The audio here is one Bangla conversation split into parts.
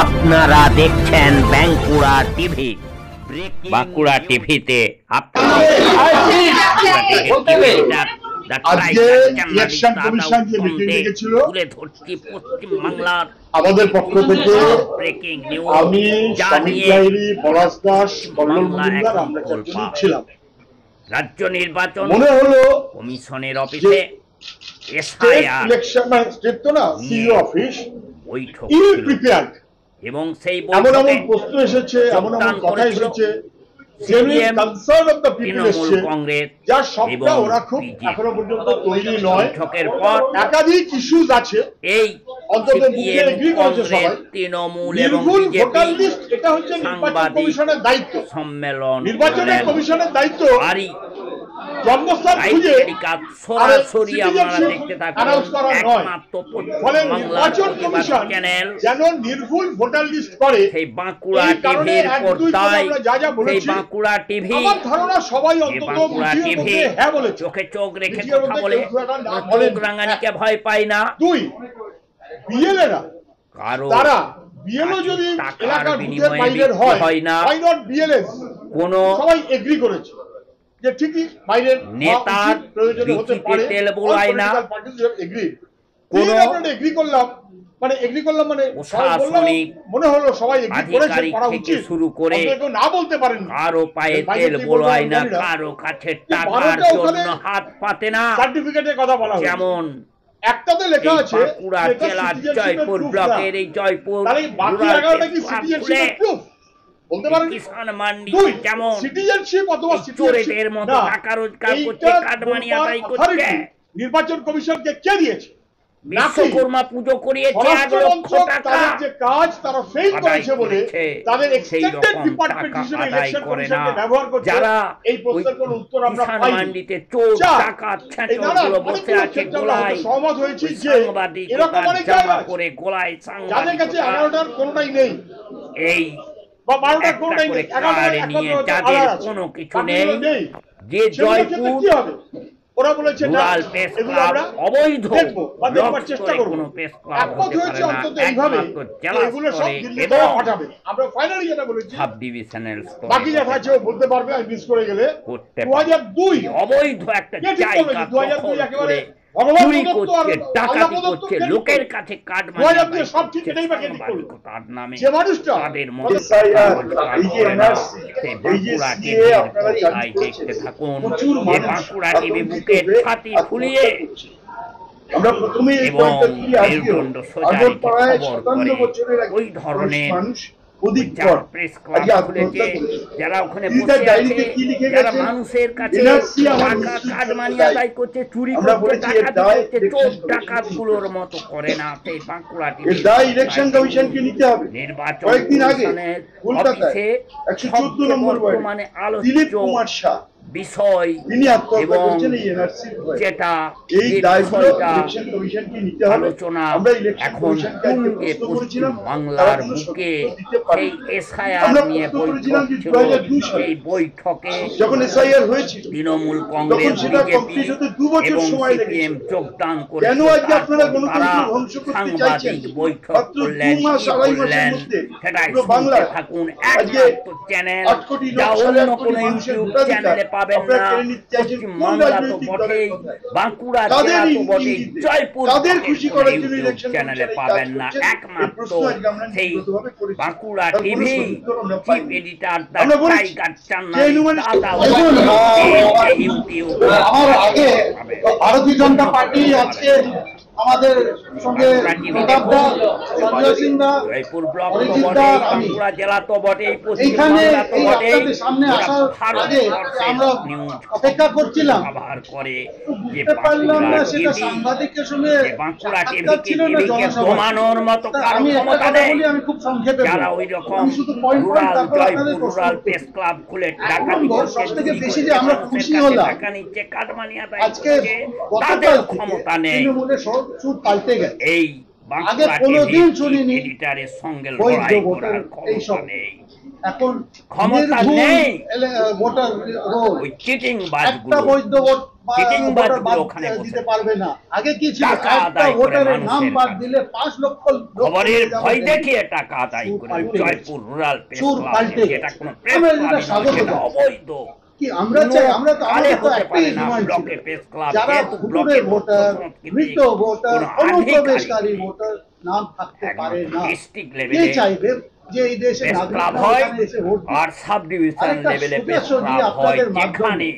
আপনারা দেখছেন বাঁকুড়া টিভি। বাঁকুড়া টিভিতে আপনারা পশ্চিম বাংলার আমাদের পক্ষ থেকে ব্রেকিং নিউজ আমি পলাশ দাস ছিলাম। রাজ্য নির্বাচন মনে হলো কমিশনের অফিসে এবং সেই এমন প্রশ্ন এসেছে, এমন কথা এসেছে, কংগ্রেস যার সবটা ওরা খুব এখনো পর্যন্ত তৈরি নয়। বৈঠকের পর একাধিক ইস্যুজ আছে, এই অন্তত তৃণমূল এবং এটা হচ্ছে নির্বাচন কমিশনের দায়িত্ব, সম্মেলন নির্বাচনের কমিশনের দায়িত্ব। সরাসরি আপনারা দেখতে থাকুন নির্বাচন কমিশন যেন নির্ভুল ভোটার লিস্ট করে সেই বাঁকুড়া টিভির পর্দায়, সেই বাঁকুড়া টিভি, আমার ধারণা সবাই অন্তত হ্যাঁ বলে চোখে চোখ রেখে কথা বলে, চোখ রাঙানিকে ভয় পায় না। দুই, বিএলএরা কারো তারা বিএলও যদি এলাকার বুথের বাইরের হয় না, why not BLS? কোনো সবাই এগ্রি করেছে যে ঠিকই বাইরের নেতার প্রয়োজন হতে পারে, তেল বোলায় না। কোন আমরা এগ্রি করলাম মানে প্রশাসনিক মনে হলো সবাই এগ্রি করেছে, করা উচিত শুরু করে কেউ না বলতে পারেন না। কারো পায়ে তেল বোলায় না, কারো কাছে টাকার জন্য হাত পাতে না। সার্টিফিকেটের কথা বলা হয়েছে, যেমন একটাতে লেখা আছে বাঁকুড়া জেলার জয়পুর ব্লকের এই জয়পুর বাকি 11টা কি সিটিজেনশিপ প্রুফ বলতে পারেন? কিষাণ মান্ডি যেমন সিটিজেনশিপ অথবা চোরেদের মতো টাকা রোজগার করছে, কাটমানি আদায় করছে। নির্বাচন কমিশনকে কে দিয়েছে? বিশ্বকর্মা পুজো করিয়েছে 1 লক্ষ টাকা। যে কাজ তারা ফেল করেছে বলে তাদের এক্সটেন্ডেড ডিপার্টমেন্ট হিসেবে ইলেকশন কমিশনকে ব্যবহার করছে। যারা এই প্রশ্নের কোনো উত্তর আমরা পাই না। মান্ডিতে চোর টাকা ছেঁচড়গুলো বসে আছে গোলায়, সহমত হয়েছি যে এরকম অনেক জায়গা করে গোলায় যাদের কাছে 11টার কোনোটাই নেই, এই বা 12টার কোনোটাই নেই, 11টার নিয়ে যাদের কোনো কিছু নেই, যে জয়পুর ওরা বলেছে রুরাল প্রেস ক্লাব অবৈধ দেখবো বা দেখবার চেষ্টা করব। কোনো প্রেস ক্লাব একমত হয়েছে অন্তত এইভাবে এগুলো সব দিল্লিতে পাঠাবে। আমরা ফাইনালি যেটা বলেছি সাব ডিভিশনাল বাকি যা আছে ও বলতে পারবে, আমি মিস করে গেলে 2002 অবৈধ একটা জায়গা 2002 একেবারে চুরি করছে, ডাকাতি করছে, লোকের কাছে কার্ড মানি সব ঠিক এটাই বাকি করলো তার নামে যে মানুষটা তাদের মধ্যে বাঁকুড়া দেখতে থাকুন। যে বাঁকুড়া টিভি বুকের ছাতি ফুলিয়ে আমরা প্রথমেই এই পয়েন্টটা ফিরে আসি। আগর পাড়ায় 57 বছরের এক ওই ধরনের প্রেস ক্লাব খুলেছে, যারা ওখানে বসে আছে, যারা মানুষের কাছে টাকা কার্ড মানি আদায় করছে, চুরি করছে, ডাকাতি করছে, চোর ডাকাতগুলোর মতো করে না। সেই বাঁকুড়া টিভি ইলেকশন কমিশনকে নিতে হবে। নির্বাচন কয়েকদিন আগে কলকাতায় 114 নম্বর বর্তমানে দিলীপ কুমার শাহ বিষয় এবং যেটা এই দায়িত্বটা ইলেকশন কমিশনকে নিতে হবে। আলোচনা আমরা ইলেকশন এখন কমিশনকে আজকে প্রশ্ন করেছিলাম, বাংলার বুকে সেই এসআইআর নিয়ে বৈঠক ছিল। এই বৈঠকে যখন এসআইআর হয়েছিল তৃণমূল কংগ্রেস, বিজেপি এবং সিপিএম যোগদান করে কেন আজকে আপনারা গণতন্ত্র ধ্বংস করতে চাইছেন? বৈঠক করলেন, সেটাই শুনতে থাকুন। একমাত্র চ্যানেল, যা অন্য কোনো ইউটিউব চ্যানেলে পাবেন না। পশ্চিম বাংলা তো বটেই, বাঁকুড়া জেলা তো বটেই, জয়পুর ইউটিউব চ্যানেলে পাবেন না। একমাত্র সেই Bankura TV chief editor tiger চান্না ইউটিউব। ভারতীয় জনতা পার্টি আজকে আমাদের সঙ্গে সঞ্জয় সিং দা, জয়পুর ব্লক তো বটে, বাঁকুড়া জেলা তো বটে, পশ্চিম বাংলা তো বটে। সামনে আসার আগে আমরা অপেক্ষা করছিলাম, ব্যবহার করে যে পারলাম না সেটা সাংবাদিকের সঙ্গে বাঁকুড়া টিভিকে জমানোর মতো কারো ক্ষমতা নেই। আমি খুব সংক্ষেপে যারা ওই রকম rural Jaipur rural press club খুলে ডাকাতি করছে, সবথেকে বেশি যে আমরা খুশি হলাম টাকা নিচ্ছে, কাটমানি আদায় আজকে করছে, তাদের ক্ষমতা নেই। সুর পাল্টে গেছে। এই আগে কোনোদিন শুনিনি এডিটরের সঙ্গে লড়াই করার ক্ষমতা নেই, এখন ক্ষমতা নেই। ভোটার রোল ওই চিটিং একটা বৈধ ভোট চিটিংবাজগুলো ওখানে বসে দিতে পারবে না। আগে কি ছিল, টাকা একটা আদায় করে ভোটারের নাম মানুষের বাদ কাছে। দিলে 5 লক্ষ খবরের ভয় দেখিয়ে টাকা আদায় করে জয়পুর রুরাল প্রেস ক্লাব, যেটা কোনো প্রেস ক্লাব, যেটা অবৈধ। কি আমরা চাই, আমরা তো আরে আমাদের তো হতে একটাই পারে না ডিমান্ড ছিল, ব্লকে প্রেস ক্লাব, যারা যেহেতু ভুতুড়ে ব্লকের ভোটার, মৃত কোনো ভোটার, অনুপ্রবেশকারী ভোটার নাম থাকতে পারে না। ডিস্ট্রিক্ট কে লেভেলে চাইবে যে এই দেশে প্রেস ক্লাব নাগরিকরা হয় এখানে এসে ভোট দিক? আর সাব ডিভিশন আরেকটা লেভেলে প্রেস সোজাসুজি ক্লাব হয়, আপনাদের মাধ্যমে যেখানে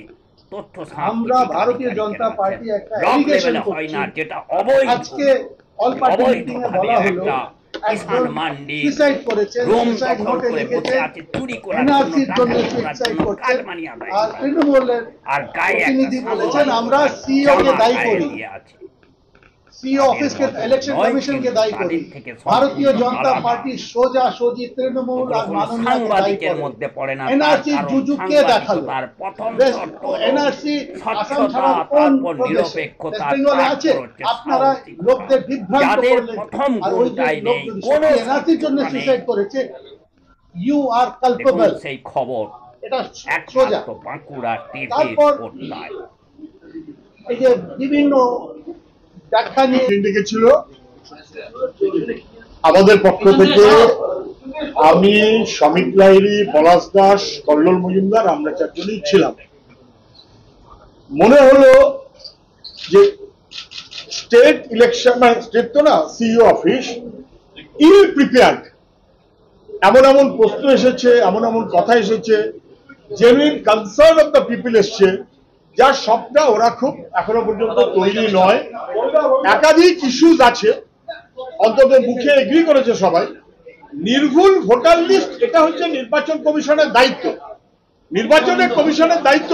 তথ্য আমরা সাংস্কৃতিক ভারতীয় আধিকারিকেরা জনতা আছেন। পার্টি একটা ব্লক এলিগেশন লেভেলে হয় করছি। না, যেটা অবৈধ। আজকে অল পার্টি মিটিং এ অবৈধভাবে বলা হলো একটা কিষাণ একজন মান্ডি সুইসাইড করেছে, রুম সুইসাইড দখল নোটে করে বসে লিখেছে আছে চুরি করার জন্য, এনআরসির জন্য টাকা করার সুইসাইড জন্য, করছে। কাজ মানি আদায় আর করার জন্য। তৃণমূলের আর গায়ে একটা প্রতিনিধি বলেছেন সাংবাদিক আমরা সিইও কে জামা দায়ী গায়ে করি, দিয়ে আছে। সিইও অফিসকে, ইলেকশন কমিশনকে দায়ী করি। ভারতীয় জনতা পার্টি সোজা সোজি তৃণমূল আর মাননীয়কে দায়ী সাংবাদিকের করে। মধ্যে পড়ে না, এনআরসি জুজু কে দেখালো? তার প্রথম বেশ, শর্ত এনআরসি আসাম স্বচ্ছতা, ছাড়া কোন তারপর প্রদেশে? নিরপেক্ষতা, ওয়েস্ট বেঙ্গলে আছে? তারপর হচ্ছে আপনারা সাহসিকতা। লোকদের বিভ্রান্ত যাদের করলেন। প্রথম আর ওই যে গুণটাই লোক নেই, যদি কোনো সত্যি এনআরসির জন্য শত্রুতা নেই। সুইসাইড করেছে, ইউ আর দেখুন কালপেবল। সেই খবর এটা সোজা। একমাত্র বাঁকুড়া টিভির তারপর পর্দায়। এই যে বিভিন্ন ব্যাখ্যা নিয়ে ডেকেছিল আমাদের পক্ষ থেকে, আমি সমিত লাহিড়ী, পলাশ দাস, কল্লোল মজুমদার, আমরা চারজনই ছিলাম। মনে হলো যে স্টেট ইলেকশন, মানে স্টেট তো না, সিইও অফিস ইল প্রিপেয়ার্ড। এমন এমন প্রশ্ন এসেছে, এমন এমন কথা এসেছে, genuine concern of the people এসছে, যার সবটা ওরা খুব এখনো পর্যন্ত তৈরি নয়। একাধিক ইস্যুজ আছে, অন্তত মুখে এগ্রি করেছে সবাই। নির্ভুল ভোটার লিস্ট, এটা হচ্ছে নির্বাচন কমিশনের দায়িত্ব। নির্বাচনের কমিশনের দায়িত্ব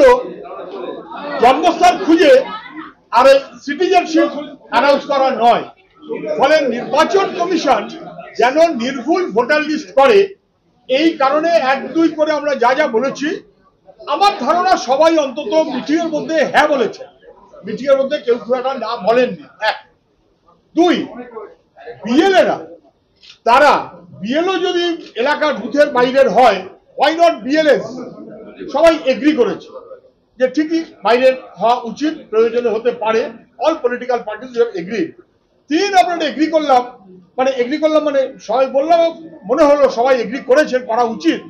জন্মস্থান খুঁজে আর সিটিজেনশিপ অ্যানাউন্স করা নয়। ফলে নির্বাচন কমিশন যেন নির্ভুল ভোটার লিস্ট করে, এই কারণে 1-2 করে আমরা যা যা বলেছি, আমার ধারণা সবাই অন্তত মিটিং এর মধ্যে হ্যাঁ বলেছে। মিটিং এর মধ্যে কেউ খুব একটা না বলেননি। 1, 2, বিএলএরা, তারা বিএলও যদি এলাকার বুথের বাইরের হয়, হোয়াই নট বিএলএস, সবাই এগ্রি করেছে যে ঠিকই বাইরের হওয়া উচিত, প্রয়োজনে হতে পারে। All political parties agri. 3, আপনারা এগ্রি করলাম, মানে সবাই বললাম, মনে হলো সবাই এগ্রি করেছেন, করা উচিত,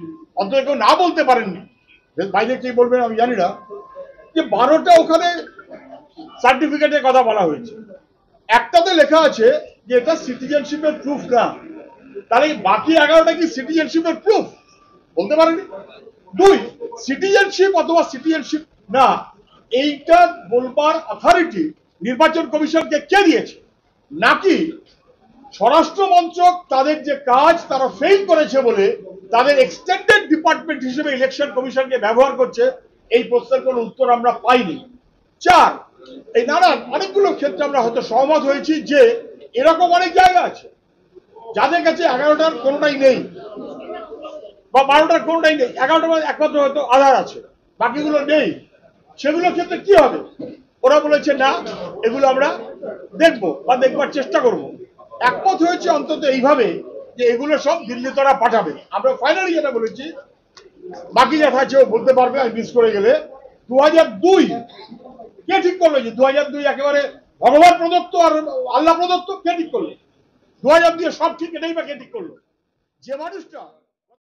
অন্তত কেউ না বলতে পারেননি। বাইরে কি বলবেন আমি জানি না, যে 12টা ওখানে সার্টিফিকেটের কথা বলা হয়েছে। একটাতে লেখা আছে যে এটা সিটিজেনশিপের প্রুফ না, তাহলে বাকি 11টা কি সিটিজেনশিপের প্রুফ? বলতে পারেনি। 2, সিটিজেনশিপ অথবা সিটিজেনশিপ না, এইটা বলবার অথরিটি নির্বাচন কমিশনকে কে দিয়েছে? নাকি স্বরাষ্ট্র মন্ত্রক তাদের যে কাজ তারা ফেল করেছে বলে তাদের এক্সটেন্ডেড ডিপার্টমেন্ট হিসেবে ইলেকশন কমিশনকে ব্যবহার করছে? এই প্রশ্নের কোনো উত্তর আমরা পাইনি। 4, এই নানান অনেকগুলো ক্ষেত্রে আমরা হয়তো সহমত হয়েছি যে এরকম অনেক জায়গা আছে যাদের কাছে 11টার কোনোটাই নেই, বা 12টার কোনোটাই নেই, 11টার একমাত্র হয়তো আধার আছে, বাকিগুলো নেই। সেগুলোর ক্ষেত্রে কি হবে? ওরা বলেছে না, এগুলো আমরা দেখবো বা দেখবার চেষ্টা করব। একমত হয়েছে অন্তত এইভাবে যে এগুলো সব দিল্লি তারা পাঠাবে। আমরা ফাইনালি যেটা বলেছি, বাকি যা আছে ও বলতে পারবে, আমি মিস করে গেলে, 2002 কে ঠিক করলো যে 2002 একেবারে ভগবান প্রদত্ত আর আল্লাহ প্রদত্ত? কে ঠিক করলো 2002 সব ঠিক? এটাই বা কে ঠিক করলো? যে মানুষটা